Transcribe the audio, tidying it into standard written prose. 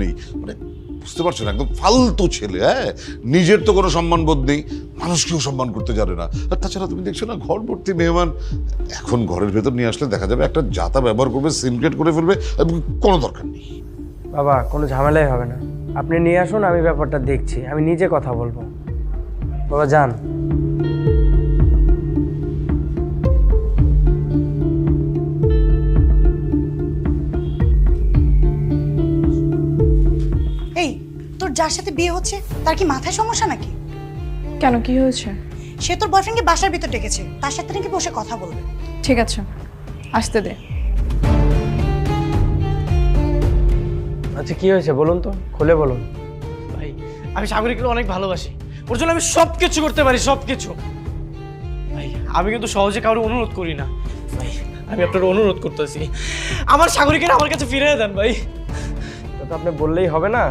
নেই, মানে বুঝতে পারছো না, একদম ফালতু ছেলে। হ্যাঁ, নিজের তো কোনো সম্মান বোধ নেই, মানুষকেও সম্মান করতে জানে না। আর তাছাড়া তুমি দেখছো না, ঘর ভর্তি মেহমান, এখন ঘরের ভেতর নিয়ে আসলে দেখা যাবে একটা জাতা ব্যবহার করবে, সিনক্রেট করে ফেলবে, এবং কোনো দরকার নেই। বাবা কোনো ঝামেলাই হবে না, আপনি নিয়ে আসুন, আমি ব্যাপারটা দেখছি, আমি নিজে কথা বলবো। বাবা যান। এই, তোর যার সাথে বিয়ে হচ্ছে তার কি মাথায় সমস্যা নাকি? কেন, কি হয়েছে? সে তোর বয়ফ্রেন্ডকে বাসার ভিতর ডেকেছে, তার সাথে নাকি বসে কথা বলবে। ঠিক আছে, আসতে দে। আচ্ছা কি হয়েছে বলুন তো, খুলে বলুন। ভাই আমি সাগরিককে অনেক ভালোবাসি, ওর জন্য আমি সব কিছু করতে পারি, সব কিছু। ভাই আমি কিন্তু সহজে কারো অনুরোধ করি না ভাই, আমি আপনার অনুরোধ করতেছি, আমার সাগরিকের আমার কাছে ফিরিয়ে দেন ভাই। তো আপনি বললেই হবে না।